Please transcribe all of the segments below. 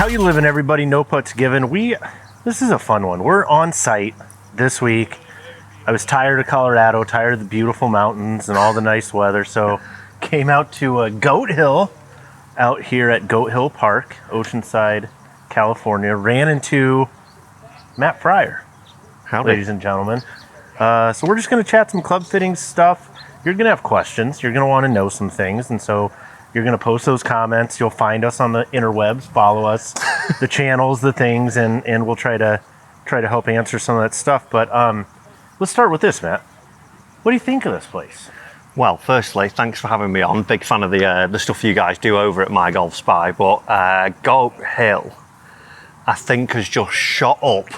How you living, everybody? No putts given. This is a fun one. We're on site this week. I was tired of Colorado, tired of the beautiful mountains and all the nice weather, so came out to Goat Hill, out here at Goat Hill Park, Oceanside, California. Ran into Matt Fryer. Howdy. Ladies and gentlemen. So we're just going to chat some club fitting stuff. You're going to have questions. You're going to want to know some things, and so you're going to post those comments. You'll find us on the interwebs, follow us, the channels, the things, and we'll try to help answer some of that stuff. But let's start with this, Matt. What do you think of this place? Well, firstly, thanks for having me on. Big fan of the stuff you guys do over at MyGolfSpy. But Goat Hill, I think, has just shot up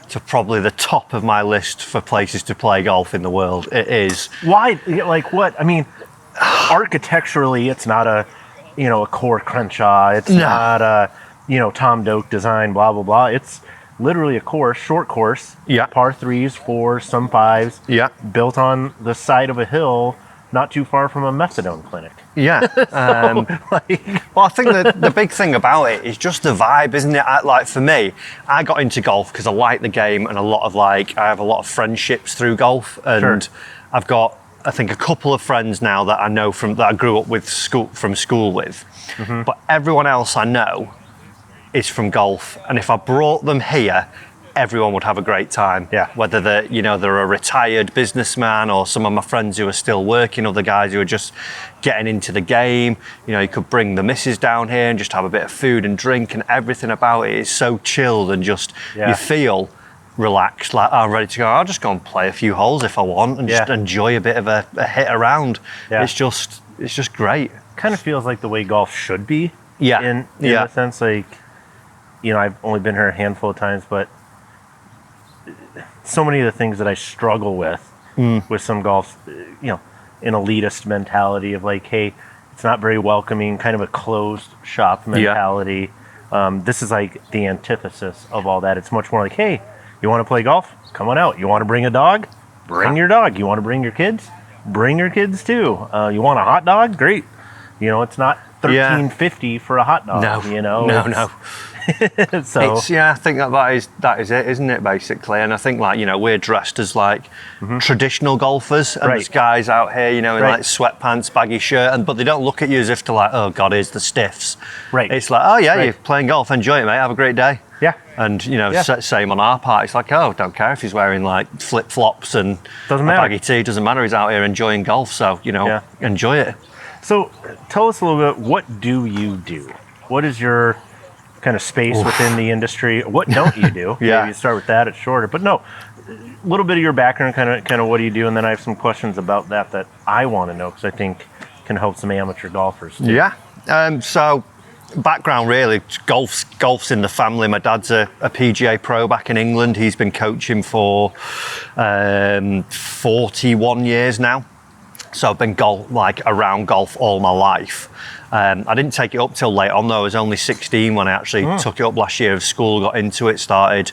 to probably the top of my list for places to play golf in the world. It is. Why? Like what? I mean, architecturally, it's not a Core Crenshaw. It's not a Tom Doak design. Blah blah blah. It's literally a course, short course. Yeah. Par 3s, 4s, some 5s. Yeah. Built on the side of a hill, not too far from a methadone clinic. Yeah. Well, I think the big thing about it is just the vibe, isn't it? For me, I got into golf because I like the game, and I have a lot of friendships through golf, and Sure. I've got, I think, a couple of friends now that I know that I grew up with from school with, but everyone else I know is from golf, and if I brought them here, everyone would have a great time. Yeah. Whether they're a retired businessman or some of my friends who are still working, other guys who are just getting into the game. You could bring the missus down here and just have a bit of food and drink, and everything about it is so chilled and just you feel relaxed, like I'm ready to go. I'll just go and play a few holes if I want and just enjoy a bit of a hit around. Yeah. It's just great. Kind of feels like the way golf should be. Yeah. In a sense, I've only been here a handful of times, but so many of the things that I struggle with some golf, an elitist mentality of like, hey, it's not very welcoming, kind of a closed shop mentality. Yeah. This is like the antithesis of all that. It's much more like, hey, you want to play golf? Come on out. You want to bring a dog? Bring your dog. You want to bring your kids? Bring your kids too. You want a hot dog? Great. It's not $13.50 for a hot dog. No. So I think that is it, isn't it, basically? And I think we're dressed as traditional golfers, and there's guys out here, in like sweatpants, baggy shirt, but they don't look at you as if to like, oh God, here's the stiffs. Right. It's like, oh yeah, you're playing golf, enjoy it, mate, have a great day. Yeah. And same on our part. It's like, oh, don't care if he's wearing like flip flops and a baggy tee. Doesn't matter. He's out here enjoying golf, so enjoy it. So tell us a little bit. What do you do? What is your kind of space within the industry? What don't you do? Maybe you start with that. It's shorter, but no, a little bit of your background, kind of what do you do, and then I have some questions about that I want to know, because I think can help some amateur golfers too. Yeah. So background, really, golf's in the family. My dad's a PGA pro back in England. He's been coaching for 41 years now. So I've been around golf all my life. I didn't take it up till late on though. I was only 16 when I actually took it up last year of school, got into it, started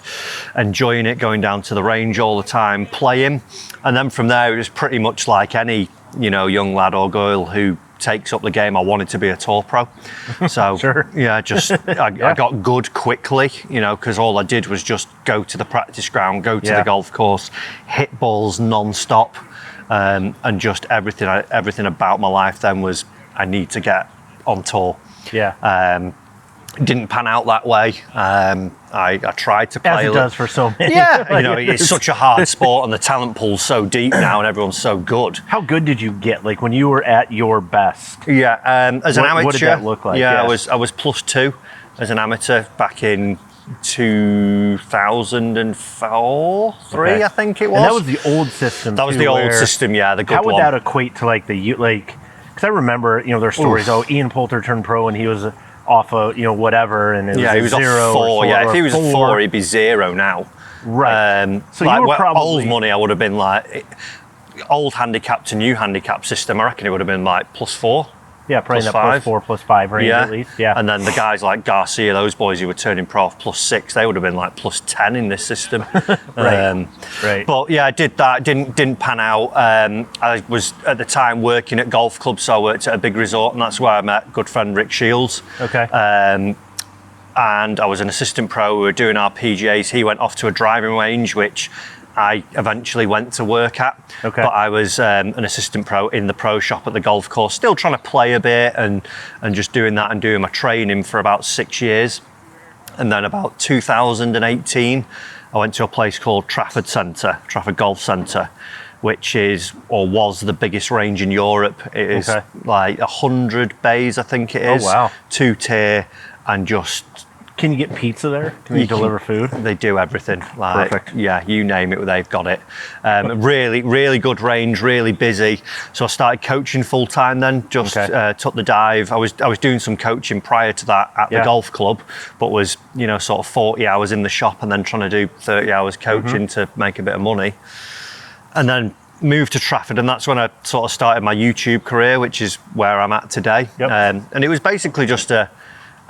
enjoying it, going down to the range all the time, playing. And then from there, it was pretty much like any, young lad or girl who takes up the game. I wanted to be a tour pro. So I got good quickly, because all I did was just go to the practice ground, go to the golf course, hit balls non-stop. And just everything about my life then was, I need to get on tour. Yeah. Didn't pan out that way. I tried to play. As it does for so many. Yeah. It's such a hard sport, and the talent pool's so deep now, and everyone's so good. How good did you get? Like when you were at your best? Yeah. As an amateur. What did that look like? Yeah, I was +2 as an amateur back in 2004, 3, I think it was. And that was the old system. That was the old system, yeah, the good one. How would that equate to because I remember, there are stories, Ian Poulter turned pro and he was off whatever, and it was he was 0 off 4. Yeah, if he was 4. a 4, he'd be 0 now. Right. So you were probably old money. I would have been old handicap to new handicap system. I reckon it would have been +4. Yeah, probably in that +4, +5 range at least. Yeah. And then the guys like Garcia, those boys who were turning pro off +6, they would have been +10 in this system. Right. But yeah, I did that. Didn't pan out. I was at the time working at golf clubs, so I worked at a big resort, and that's where I met good friend Rick Shields. Okay. and I was an assistant pro. We were doing our PGAs. He went off to a driving range, which I eventually went to work at. Okay. But I was an assistant pro in the pro shop at the golf course, still trying to play a bit and just doing that and doing my training for about 6 years. And then about 2018, I went to a place called Trafford Golf Centre, which is, or was, the biggest range in Europe. It is like 100 bays, I think it is. Oh, wow. 2-tier, and just... Can you get pizza there? Can you deliver food? They do everything. Like, perfect. Yeah, you name it, they've got it. Really, really good range, really busy. So I started coaching full time then, just took the dive. I was doing some coaching prior to that at the golf club, but was, you know, sort of 40 hours in the shop and then trying to do 30 hours coaching to make a bit of money. And then moved to Trafford, and that's when I sort of started my YouTube career, which is where I'm at today. Yep. And it was basically just a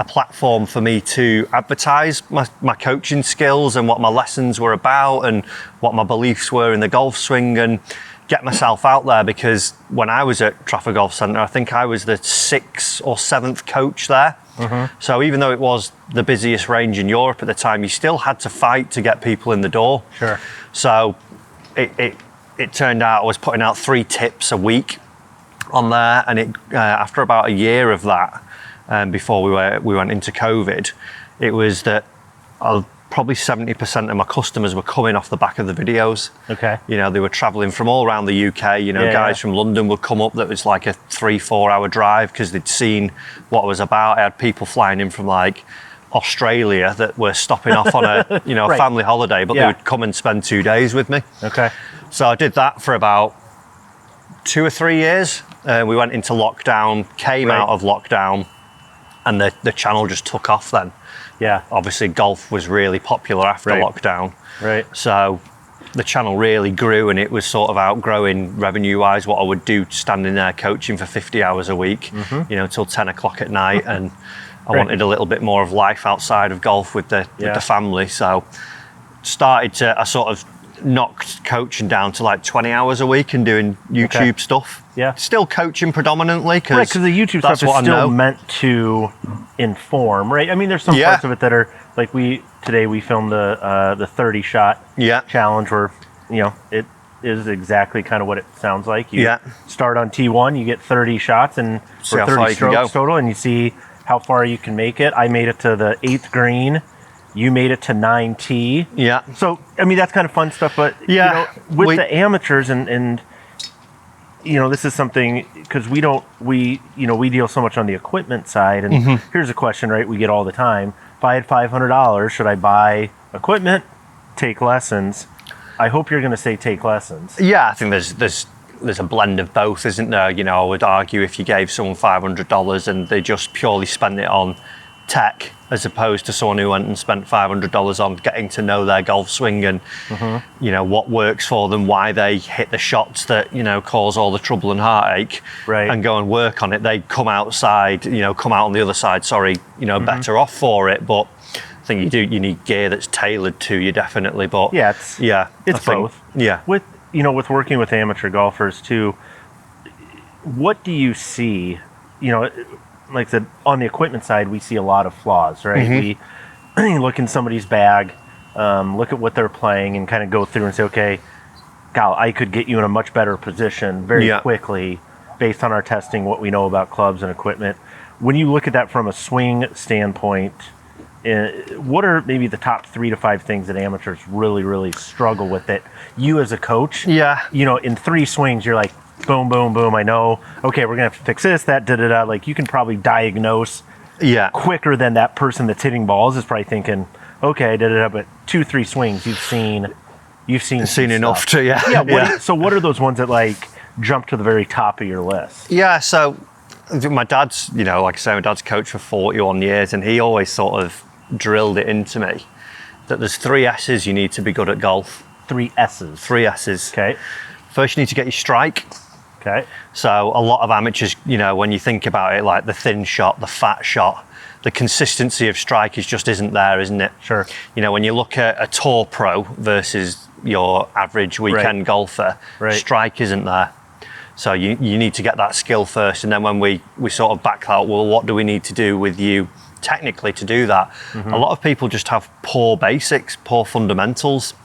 platform for me to advertise my coaching skills and what my lessons were about and what my beliefs were in the golf swing, and get myself out there, because when I was at Trafford Golf Centre, I think I was the 6th or 7th coach there. So even though it was the busiest range in Europe at the time, you still had to fight to get people in the door. Sure. So it turned out I was putting out 3 tips a week on there, and after about a year of that, before we went into COVID, it was that probably 70% of my customers were coming off the back of the videos. Okay. You know, they were traveling from all around the UK. You know, guys from London would come up that was like a 3-4 hour drive because they'd seen what I was about. I had people flying in from like Australia that were stopping off on a family holiday, but they would come and spend 2 days with me. Okay. So I did that for about 2 or 3 years. We went into lockdown, came out of lockdown, and the channel just took off then. Yeah. Obviously golf was really popular after lockdown. Right. So the channel really grew, and it was sort of outgrowing revenue wise what I would do standing there coaching for 50 hours a week, you know, till 10 o'clock at night. And I wanted a little bit more of life outside of golf with the family. So I sort of knocked coaching down to like 20 hours a week and doing YouTube stuff. Yeah. Still coaching predominantly, because the YouTube stuff is still meant to inform, right? I mean, there's some parts of it that are like today we filmed the 30 shot challenge, where, you know, it is exactly kind of what it sounds like. You start on T1, you get 30 shots and for 30 strokes total, and you see how far you can make it. I made it to the 8th green. You made it to 9T. Yeah. So, I mean, that's kind of fun stuff, but you know, with the amateurs and you know, this is something, because we deal so much on the equipment side, and here's a question, right, we get all the time. If I had $500, should I buy equipment, take lessons? I hope you're going to say take lessons. Yeah, I think there's a blend of both, isn't there? You know, I would argue if you gave someone $500 and they just purely spend it on tech, as opposed to someone who went and spent $500 on getting to know their golf swing and you know, what works for them, why they hit the shots that, you know, cause all the trouble and heartache, and go and work on it, they come out on the other side, you know, better off for it. But I think you need gear that's tailored to you, definitely. But it's both. With working with amateur golfers too, what do you see, you know, like I said, on the equipment side, we see a lot of flaws, right? We look in somebody's bag, look at what they're playing, and kind of go through and say, okay, Kyle, I could get you in a much better position very quickly based on our testing, what we know about clubs and equipment. When you look at that from a swing standpoint, what are maybe the top 3 to 5 things that amateurs really, really struggle with that you as a coach, you know, in 3 swings, you're like, boom, boom, boom, I know, okay, we're going to have to fix this, that, da-da-da. Like, you can probably diagnose quicker than that person that's hitting balls is probably thinking, okay, da-da-da, but 2-3 swings, you've seen enough to, So what are those ones that, like, jump to the very top of your list? Yeah, so my dad's, you know, like I say, my dad's coached for 41 years, and he always sort of drilled it into me that there's 3 S's you need to be good at golf. 3 S's? 3 S's. Okay. First, you need to get your strike. Okay. So a lot of amateurs, you know, when you think about it, like the thin shot, the fat shot, the consistency of strike just isn't there, isn't it? Sure. You know, when you look at a tour pro versus your average weekend golfer, strike isn't there. So you need to get that skill first, and then when we sort of back out, well, what do we need to do with you technically to do that. A lot of people just have poor basics, poor fundamentals.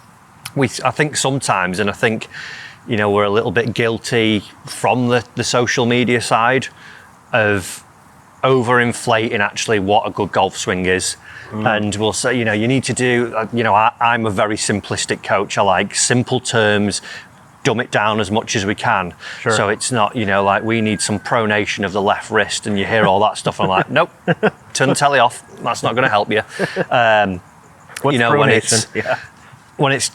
I think sometimes, and I think, you know, we're a little bit guilty from the social media side of overinflating actually what a good golf swing is. And we'll say, you know, you need to do, you know, I'm a very simplistic coach. I like simple terms, dumb it down as much as we can. Sure. So it's not, you know, like we need some pronation of the left wrist and you hear all that stuff. I'm like, nope, turn the telly off. That's not going to help you. What's you know, pronation? when it's,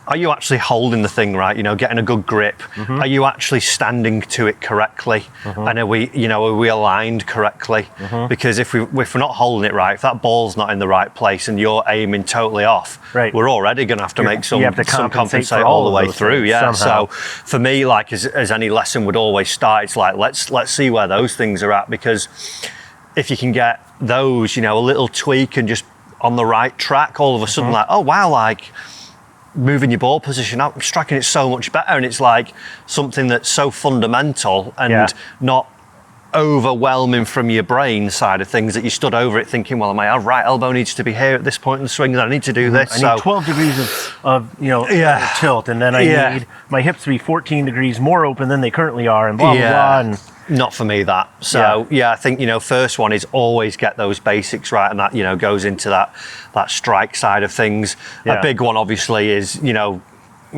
are you actually holding the thing right? You know, getting a good grip. Are you actually standing to it correctly? And are we aligned correctly? Because if we're not holding it right, if that ball's not in the right place and you're aiming totally off, we're already going to have to make some compensate all the way through. Yeah. Somehow. So for me, like as any lesson would always start, it's like let's see where those things are at, because if you can get those, you know, a little tweak and just on the right track, all of a sudden, like, oh wow, like, moving your ball position up, striking it so much better, and it's like something that's so fundamental and not overwhelming from your brain side of things that you stood over it thinking, well, my right elbow needs to be here at this point in the swing, and I need to do this. I need 12 degrees of you know, tilt, and then I need my hips to be 14 degrees more open than they currently are, and blah, blah, blah. And not for me, that. So I think, you know, first one is always get those basics right, and that, you know, goes into that strike side of things. A big one obviously is, you know,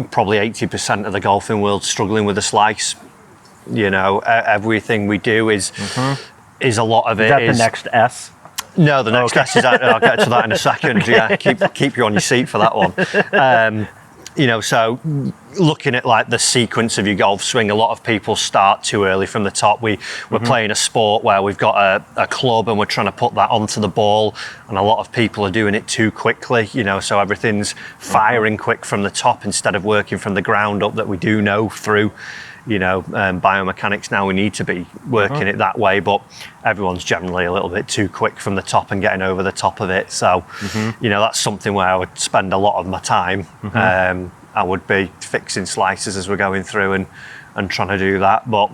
probably 80% of the golfing world struggling with a slice. You know, everything we do is a lot of it. Is that the next S? No, the next S is, I'll get to that in a second. Yeah, keep you on your seat for that one. You know, so looking at like the sequence of your golf swing, a lot of people start too early from the top. We're playing a sport where we've got a club and we're trying to put that onto the ball, and a lot of people are doing it too quickly, you know, so everything's firing quick from the top instead of working from the ground up, that we do know through, you know, biomechanics now we need to be working it that way, but everyone's generally a little bit too quick from the top and getting over the top of it. So, you know, that's something where I would spend a lot of my time. I would be fixing slices as we're going through and trying to do that. But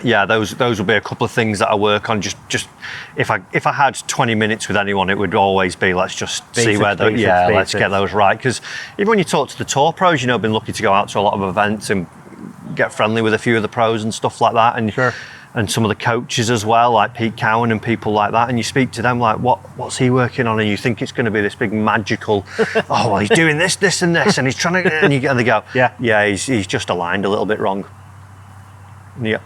yeah, those would be a couple of things that I work on. Just if I had 20 minutes with anyone, it would always be, let's just see where let's get those right. Because even when you talk to the tour pros, you know, I've been lucky to go out to a lot of events and get friendly with a few of the pros and stuff like that, and some of the coaches as well, like Pete Cowan and people like that, and you speak to them like, what's he working on, and you think it's going to be this big magical oh well, he's doing this and this and he's trying to, and they go he's just aligned a little bit wrong, and you go,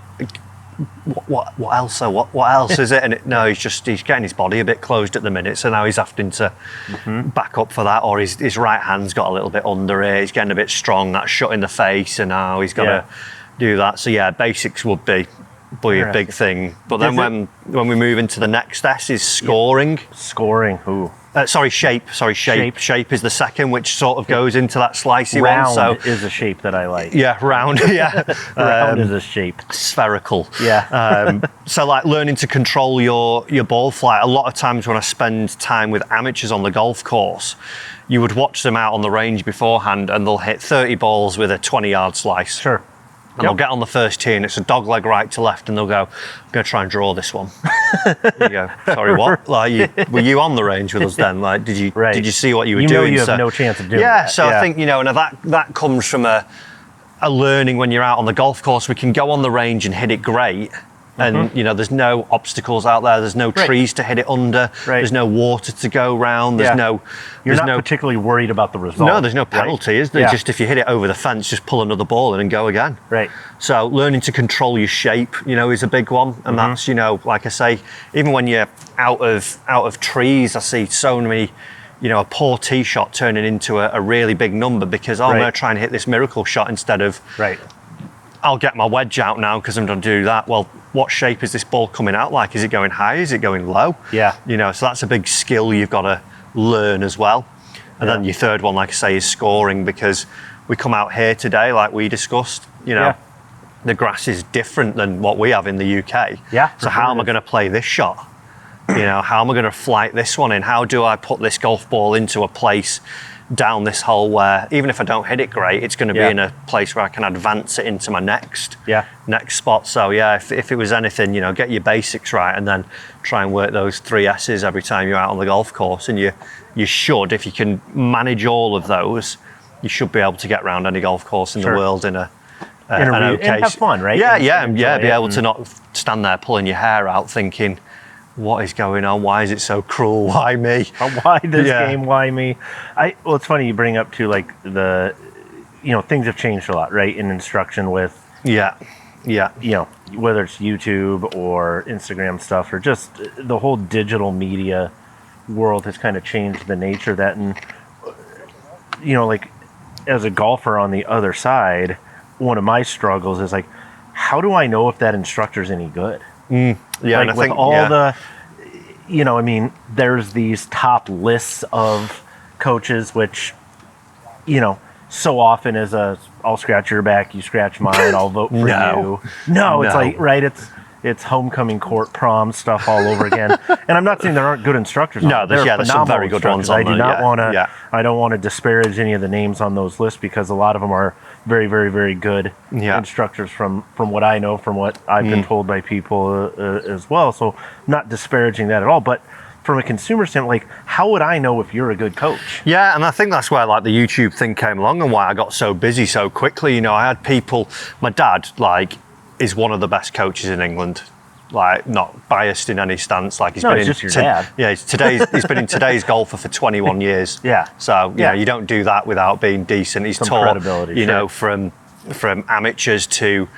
what else though? What else is it? And he's getting his body a bit closed at the minute, so now he's having to back up for that, or his right hand's got a little bit under it, he's getting a bit strong, that's shut in the face, and now he's got to do that. So yeah, basics would be a big thing. But then when we move into the next S is scoring. Shape. Shape is the second, which sort of goes into that slicey round one. So is a shape that I like. Yeah, round. Yeah, round is a shape. Spherical. Yeah. So like learning to control your ball flight. A lot of times when I spend time with amateurs on the golf course, you would watch them out on the range beforehand, and they'll hit 30 balls with a 20-yard slice. Sure. And they'll get on the first tee and it's a dog leg right to left, and they'll go, I'm going to try and draw this one. You go, sorry, what? Like, were you on the range with us then? Like, did you see what you were doing? You have no chance of doing that. So I think, you know, and that comes from a learning when you're out on the golf course. We can go on the range and hit it great. And, you know, there's no obstacles out there. There's no trees to hit it under. There's no water to go round. You're not particularly worried about the result. No, there's no penalty, is there? Yeah. Just if you hit it over the fence, just pull another ball in and go again. Right. So learning to control your shape, you know, is a big one. And that's, you know, like I say, even when you're out of trees, I see so many, you know, a poor tee shot turning into a really big number because I'm going to try and hit this miracle shot instead of I'll get my wedge out now because I'm going to do that. Well, what shape is this ball coming out like? Is it going high? Is it going low? Yeah. You know, so that's a big skill you've got to learn as well. And then your third one, like I say, is scoring, because we come out here today, like we discussed, you know, the grass is different than what we have in the UK. Yeah. So how am I going to play this shot? You know, how am I going to flight this one in? How do I put this golf ball into a place down this hole where even if I don't hit it great, it's going to be in a place where I can advance it into my next spot. So yeah, if it was anything, you know, get your basics right and then try and work those 3 S's every time you're out on the golf course, and you should, if you can manage all of those, you should be able to get around any golf course in the world in an okay, and have fun, right? Be able to not stand there pulling your hair out thinking, what is going on? Why is it so cruel? Why me? Why this game? Why me? Well, it's funny you bring up too, like things have changed a lot, right? In instruction with you know, whether it's YouTube or Instagram stuff or just the whole digital media world has kind of changed the nature of that. And you know, like as a golfer on the other side, one of my struggles is like, how do I know if that instructor's any good? Yeah, like and I with think all the, you know, I mean, there's these top lists of coaches, which, you know, so often is I'll scratch your back, you scratch mine, I'll vote for you. No, it's like, right, it's homecoming court prom stuff all over again. And I'm not saying there aren't good instructors. No, there's some very good ones on I do there. not want to. I don't want to disparage any of the names on those lists because a lot of them are very, very, very good instructors from what I know, from what I've been told by people as well. So not disparaging that at all, but from a consumer standpoint, like, how would I know if you're a good coach? Yeah, and I think that's where like the YouTube thing came along and why I got so busy so quickly. You know, I had people, my dad, like, is one of the best coaches in England. Like, not biased in any stance. Like, he's just your dad. Yeah, he's been in today's golfer for 21 years. Yeah. So you know, you don't do that without being decent. He's taught credibility, you know, from amateurs to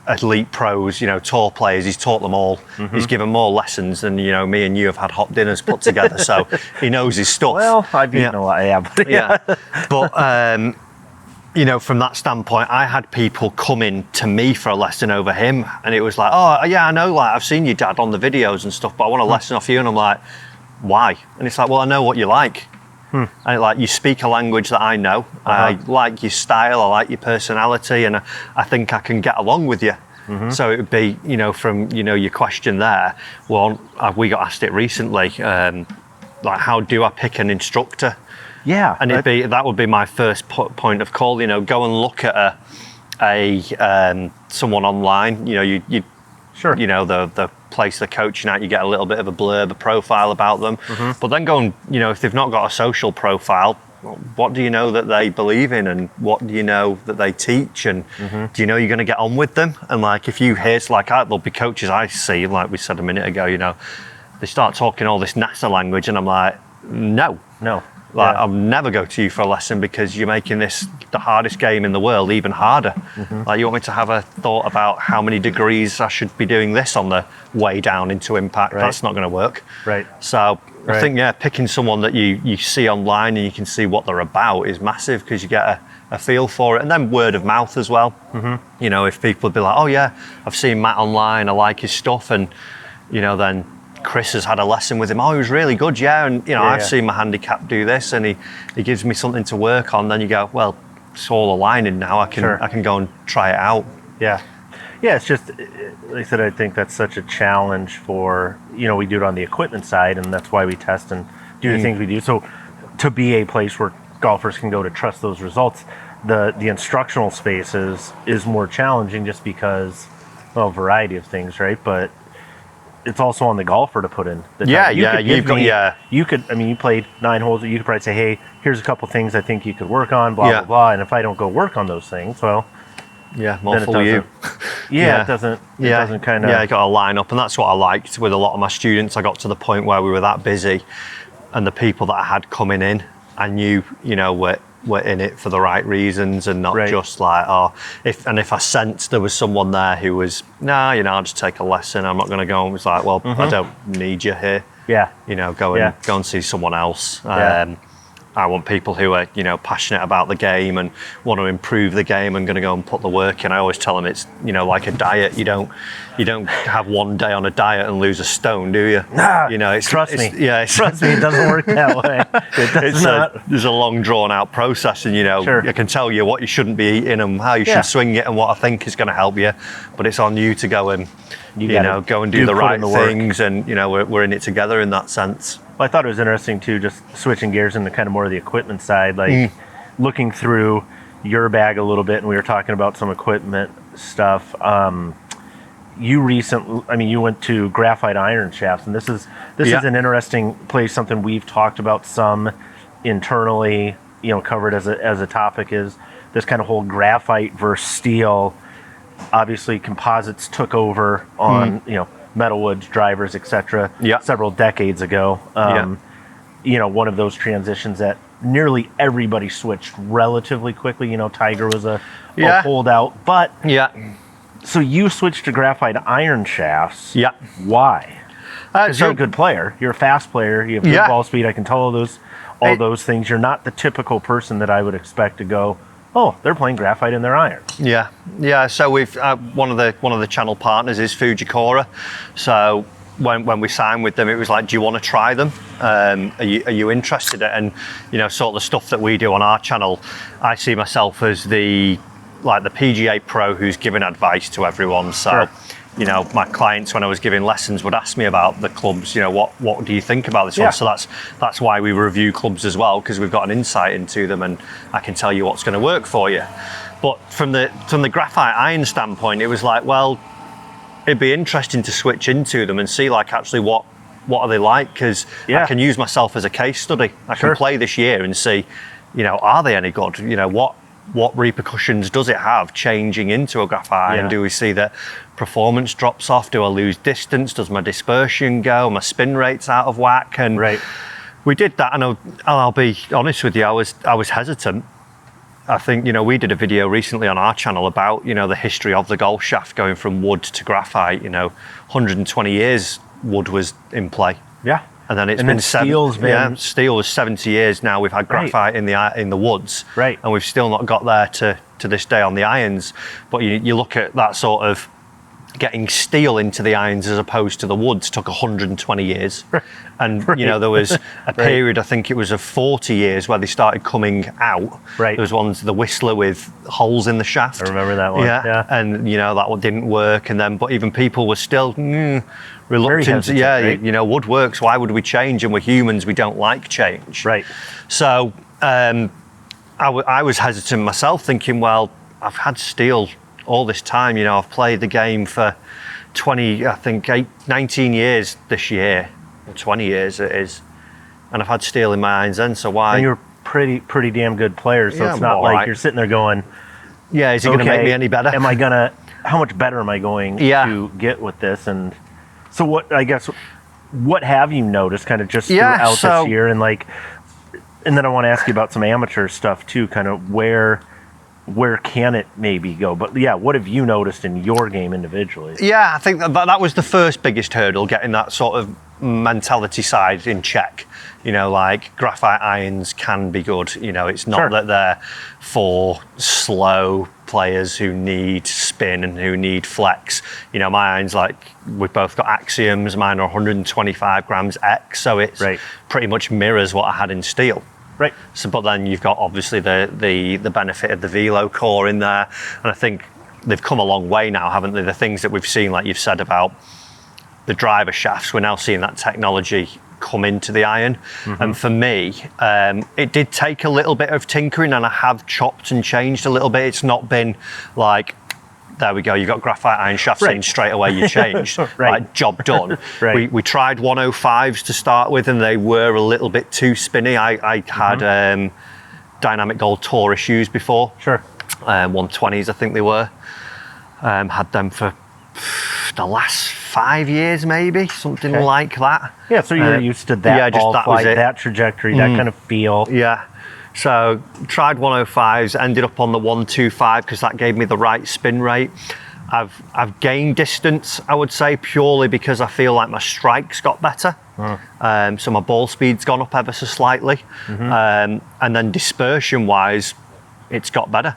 elite pros, you know, tour players. He's taught them all. He's given more lessons than, you know, me and you have had hot dinners put together. So he knows his stuff. Well, I've eaten a lot. But you know, from that standpoint, I had people coming to me for a lesson over him, and it was like, oh yeah, I know, like, I've seen your dad on the videos and stuff, but I want a lesson off you. And I'm like, why? And it's like, well, I know what you like. And like, you speak a language that I know. I like your style, I like your personality, and I think I can get along with you. So it would be, you know, from, you know, your question there, well, we got asked it recently, like, how do I pick an instructor? Yeah, and that would be my first point of call. You know, go and look at someone online. You know, you you know, the place they're coaching at. You get a little bit of a blurb, a profile about them. But then go and, you know, if they've not got a social profile, what do you know that they believe in, and what do you know that they teach, and do you know you're going to get on with them? And like, if you hear, like, there'll be coaches I see, like we said a minute ago, you know, they start talking all this NASA language, and I'm like, no. Like, I'll never go to you for a lesson because you're making this the hardest game in the world even harder. Like, you want me to have a thought about how many degrees I should be doing this on the way down into impact? That's not going to work. So I think, picking someone that you see online and you can see what they're about is massive, because you get a feel for it. And then word of mouth as well. You know, if people would be like, oh yeah, I've seen Matt online, I like his stuff, and, you know, then Chris has had a lesson with him. Oh, he was really good, and, you know, I've seen my handicap do this, and he gives me something to work on. Then you go, well, it's all aligning now. I can go and try it out. Yeah, it's just, like I said, I think that's such a challenge for, you know, we do it on the equipment side, and that's why we test and do the things we do. So to be a place where golfers can go to trust those results, the instructional space is more challenging, just because, well, a variety of things, right? But it's also on the golfer to put in the time. You could, I mean, you played 9 holes, you could probably say, hey, here's a couple things I think you could work on, blah, blah. And if I don't go work on those things, well, more for you. It doesn't kind of. Yeah, I got to line up. And that's what I liked with a lot of my students. I got to the point where we were that busy, and the people that I had coming in, I knew, you know, were in it for the right reasons, and not just like, if I sensed there was someone there who was, you know, I'll just take a lesson, I'm not going to go. And was like, well, I don't need you here. You know, go and see someone else. I want people who are, you know, passionate about the game and want to improve the game and going to go and put the work in. I always tell them it's, you know, like a diet. You don't have one day on a diet and lose a stone, do you? Nah, you know, trust me. Yeah, trust me, it doesn't work that way. There's a long, drawn out process, and, you know, I can tell you what you shouldn't be eating and how you should swing it and what I think is going to help you, but it's on you to go and go and do the right things, and we're in it together in that sense. Well, I thought it was interesting too, just switching gears into kind of more of the equipment side, like looking through your bag a little bit, and we were talking about some equipment stuff. You went to graphite iron shafts, and this is an interesting place, something we've talked about some internally, covered as a topic, is this kind of whole graphite versus steel. Obviously, composites took over on metal woods, drivers, etc. Several decades ago. One of those transitions that nearly everybody switched relatively quickly. Tiger was a holdout, but so you switched to graphite iron shafts. Why? Because you're a good player. You're a fast player. You have good ball speed. I can tell all those things. You're not the typical person that I would expect to go, oh, they're playing graphite in their irons. So we've one of the channel partners is Fujikura. So when we signed with them, it was like, do you want to try them? Are you interested? And sort of the stuff that we do on our channel, I see myself as the PGA pro who's giving advice to everyone. So my clients, when I was giving lessons, would ask me about the clubs. What do you think about this one? So that's why we review clubs as well, because we've got an insight into them, and I can tell you what's going to work for you. But from the graphite iron standpoint, it was like, well, it'd be interesting to switch into them and see actually what are they like, because I can use myself as a case study. I can play this year and see, are they any good? What repercussions does it have changing into a graphite iron? Do we see that performance drops off? Do I lose distance? Does my dispersion go? My spin rate's out of whack? And we did that, and I'll be honest with you, I was hesitant. I think, we did a video recently on our channel about, the history of the golf shaft going from wood to graphite. 120 years wood was in play. And then it's been steel was 70 years now. We've had graphite in the woods, and we've still not got there to this day on the irons. But you look at that sort of getting steel into the irons as opposed to the woods took 120 years. And there was a period, I think it was of 40 years, where they started coming out. There was ones, the Whistler with holes in the shaft. I remember that one. And that one didn't work. And then, but even people were still reluctant. Wood works. Why would we change? And we're humans. We don't like change. So I was hesitant myself, thinking, well, I've had steel all this time. I've played the game for 19 years this year. 20 years it is, and I've had steel in my irons then, so why? And you're pretty damn good player, so it's not like you're sitting there going, is it going to make me any better? How much better am I going to get with this? And so what have you noticed kind of just throughout this year, and then I want to ask you about some amateur stuff too, kind of where can it maybe go? But what have you noticed in your game individually? I think that was the first biggest hurdle, getting that sort of mentality side in check. Graphite irons can be good. It's not that they're for slow players who need spin and who need flex. My irons, we've both got Axioms. Mine are 125 grams X, so it's pretty much mirrors what I had in steel. So, but then you've got obviously the benefit of the velo core in there, and I think they've come a long way now, haven't they? The things that we've seen, like you've said about the driver shafts, we're now seeing that technology come into the iron. And for me, it did take a little bit of tinkering, and I have chopped and changed a little bit. It's not been like, there we go, you got graphite iron shafts in, straight away you changed. Job done. We tried 105s to start with, and they were a little bit too spinny. I had Dynamic Gold Tour issues before. 120s I think they were. Had them for the last 5 years maybe, something like that. So you're used to that ball flight, that trajectory, that kind of feel. So tried 105s, ended up on the 125 because that gave me the right spin rate. I've gained distance, I would say, purely because I feel like my strike's got better. So my ball speed's gone up ever so slightly. And then dispersion wise, it's got better.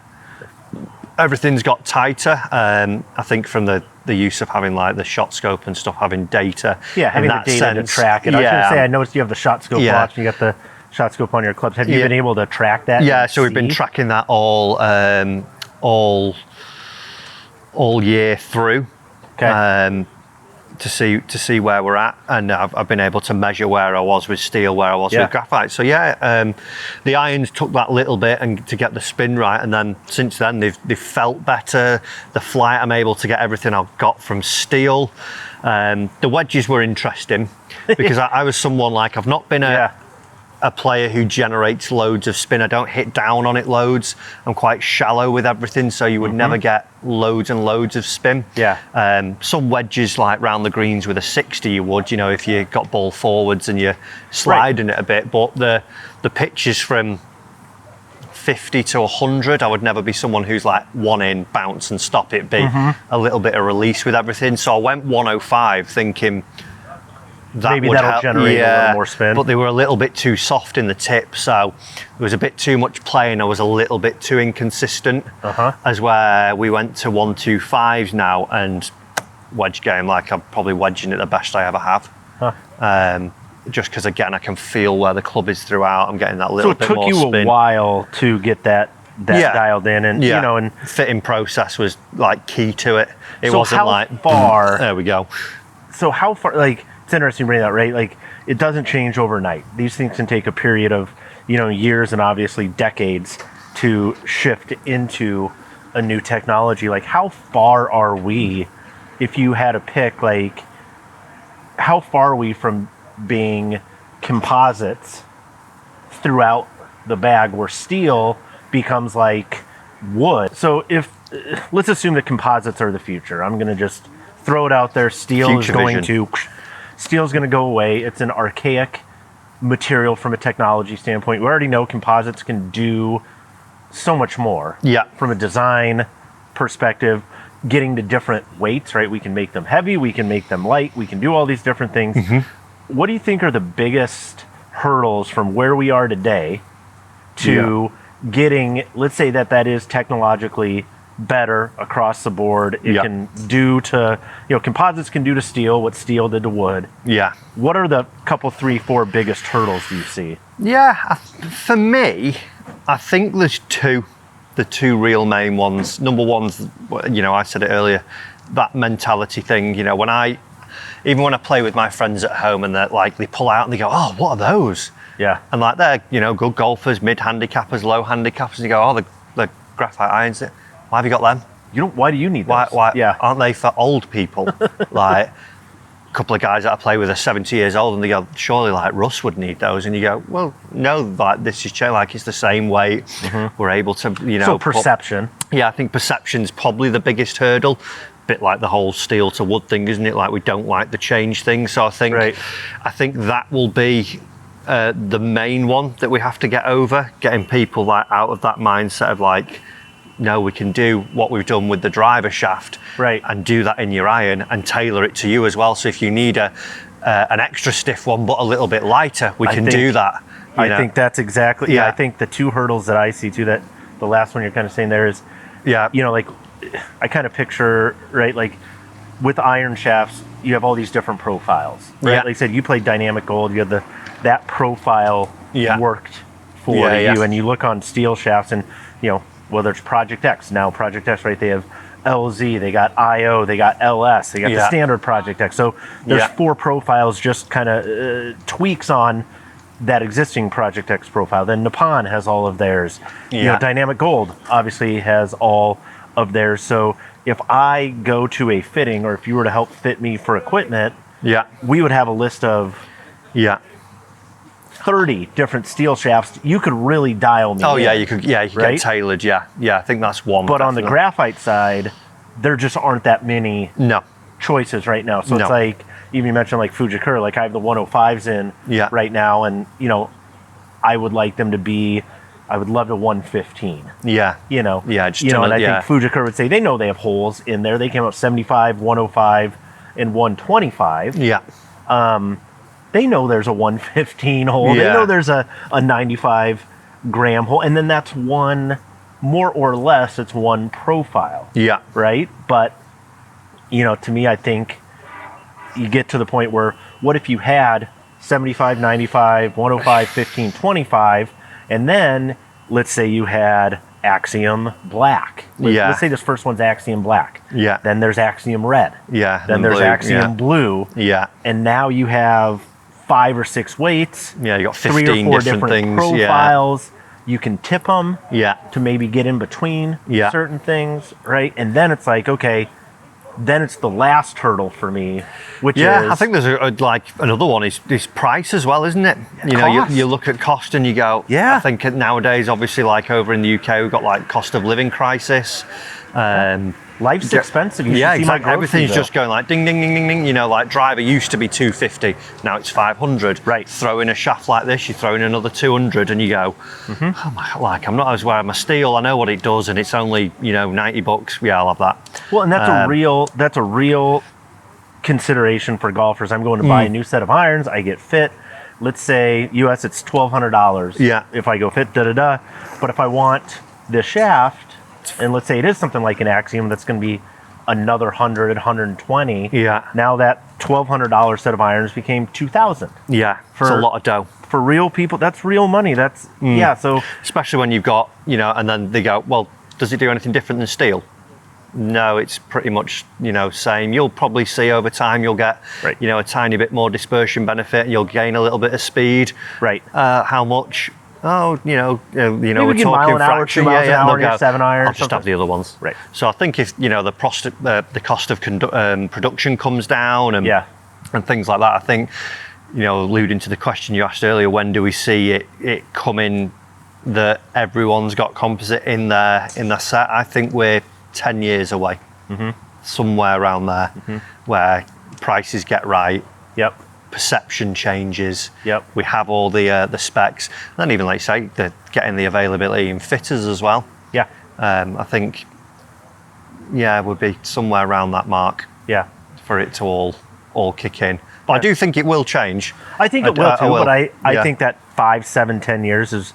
Everything's got tighter. I think from the use of having the shot scope and stuff, having data. Having the data to track it. I was going to say, I noticed you have the shot scope watch, and you got the shot scope on your clubs. Have you been able to track that? So we've been tracking that all year through. to see where we're at, and I've been able to measure where I was with steel, where I was with graphite. So the irons took that little bit and to get the spin right, and then since then they've felt better. The flight, I'm able to get everything I've got from steel. The wedges were interesting because I was someone like, I've not been a player who generates loads of spin. I don't hit down on it loads. I'm quite shallow with everything, so you would never get loads and loads of spin. Some wedges like round the greens with a 60 you would, you know, if you got ball forwards and you're sliding it a bit, but the pitches from 50 to 100, I would never be someone who's like one in, bounce and stop it, be a little bit of release with everything. So I went 105 thinking, maybe that'll generate a little more spin. But they were a little bit too soft in the tip, so there was a bit too much play and I was a little bit too inconsistent. As where we went to 125s now, and wedge game, like I'm probably wedging it the best I ever have. Just because again I can feel where the club is throughout. I'm getting that little bit more spin. So it took you a while to get that dialed in, and you know, and fitting process was like key to it. It wasn't like far. There we go. So how far? Like, it's interesting to bring that, right? Like, it doesn't change overnight. These things can take a period of, you know, years and obviously decades to shift into a new technology. Like, how far are we, if you had to pick, like, how far are we from being composites throughout the bag where steel becomes like wood? So if, let's assume that composites are the future. I'm going to just throw it out there. Steel's going to go away. It's an archaic material from a technology standpoint. We already know composites can do so much more. From a design perspective, getting to different weights, right? We can make them heavy, we can make them light, we can do all these different things. What do you think are the biggest hurdles from where we are today to getting, let's say that is technologically better across the board? It can do to, you know, composites can do to steel what steel did to wood. What are the couple, 3, 4 biggest hurdles do you see? For me, I think there's the two real main ones. Number one's, you know, I said it earlier, that mentality thing. You know, even when I play with my friends at home and they're like, they pull out and they go, oh, what are those? And like, they're, you know, good golfers, mid handicappers, low handicappers, and you go, oh, the graphite irons. Why have you got them? Why do you need those? Why aren't they for old people? Like, a couple of guys that I play with are 70 years old, and they go, surely like Russ would need those. And you go, well, no, like this is like, it's the same weight. We're able to, you know. So perception. I think perception's probably the biggest hurdle. Bit like the whole steel to wood thing, isn't it? Like, we don't like the change thing. So I think that will be the main one that we have to get over, getting people like out of that mindset of like, no, we can do what we've done with the driver shaft, and do that in your iron and tailor it to you as well. So if you need an extra stiff one but a little bit lighter, we can do that. I think that's exactly. I think the two hurdles that I see too, that the last one you're kind of saying there is, you know, like, I kind of picture, right, like with iron shafts, you have all these different profiles, right? Like I said, you played dynamic gold, you had that profile worked for you, and you look on steel shafts, and you know, whether it's Project X, right? They have LZ, they got IO, they got LS, they got the standard Project X. So there's 4 profiles, just kind of tweaks on that existing Project X profile. Then Nippon has all of theirs. You know, Dynamic Gold obviously has all of theirs. So if I go to a fitting, or if you were to help fit me for equipment, we would have a list of 30 different steel shafts. You could really dial me in. You could get tailored. I think that's one. But on the graphite side, there just aren't that many choices right now. So it's like, even you mentioned like Fujikura, like I have the 105s in right now, and you know, I would like them to be, I would love a 115. You know. And I think Fujikura would say they know they have holes in there. They came up 75, 105, and 125. They know there's a 115 hole. They know there's a 95 gram hole, and then that's one, more or less, it's one profile. Right? But you know, to me, I think you get to the point where, what if you had 75, 95, 105, 15, 25, and then let's say you had Axiom Black. Let's say this first one's Axiom Black. Yeah. Then there's Axiom Red. Yeah. Then there's blue. Axiom Blue. Yeah. And now you have 5 or 6 weights. Yeah, you got 15 3 or 4 different things. profiles. You can tip them to maybe get in between certain things, right? And then it's like, okay, then it's the last hurdle for me, which is... I think there's like another one is price as well, isn't it? You know, you look at cost and you go, I think nowadays, obviously, like over in the UK, we've got like cost of living crisis. Life's expensive. You exactly. Everything's just going like ding, ding, ding, ding, ding. You know, like driver used to be 250, now it's 500. Right. Throw in a shaft like this, you throw in another 200, and you go, oh my, like I'm not as wearing my steel. I know what it does, and it's only $90. Yeah, I'll have that. Well, and that's a real consideration for golfers. I'm going to buy a new set of irons. I get fit. Let's say US, it's $1,200. Yeah. If I go fit, But if I want this shaft, and let's say it is something like an Axiom that's going to be another 100, 120. Yeah. Now that $1,200 set of irons became $2,000. Yeah. It's a lot of dough. For real people, that's real money. That's so especially when you've got, and then they go, well, does it do anything different than steel? No, it's pretty much, same. You'll probably see over time you'll get, a tiny bit more dispersion benefit. You'll gain a little bit of speed. Right. How much? Oh, we're talking mile an hour, 2 miles an hour, go, 7 irons. I'll just have the other ones. Right. So I think if the cost of production comes down and things like that, I think alluding to the question you asked earlier, when do we see it coming that everyone's got composite in their set? I think we're 10 years away, somewhere around there, where prices get right. Yep. Perception changes. Yep. We have all the specs. And then even like say, getting the availability in fitters as well. Yeah. I think, would be somewhere around that mark. Yeah. For it to all kick in. But I do think it will change. I think it will too, but I think that 5, 7, 10 years is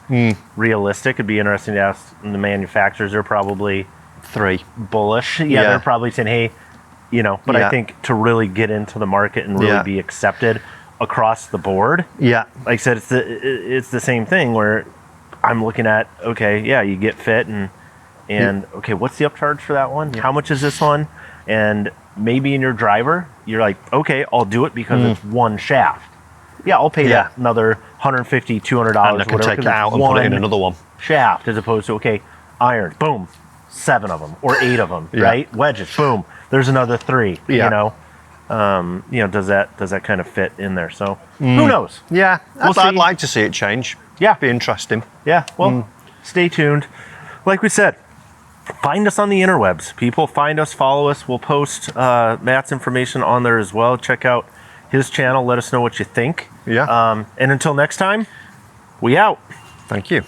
realistic. It'd be interesting to ask the manufacturers. They're probably 3 bullish. Yeah, they're probably saying, hey, but I think to really get into the market and really be accepted across the board. Yeah. Like I said, it's the same thing where I'm looking at, okay, you get fit and okay, what's the upcharge for that one? How much is this one? And maybe in your driver, you're like, okay, I'll do it because it's one shaft. Yeah, I'll pay that another $150, $200 and I can take it out and put it in another one. Shaft as opposed to, okay, iron, boom, 7 of them or 8 of them, right? Wedges, boom. There's another 3. Does that kind of fit in there? So who knows? Yeah, I'd like to see it change. Yeah, be interesting. Yeah, well, stay tuned. Like we said, find us on the interwebs. People, find us, follow us. We'll post Matt's information on there as well. Check out his channel. Let us know what you think. Yeah. And until next time, we out. Thank you.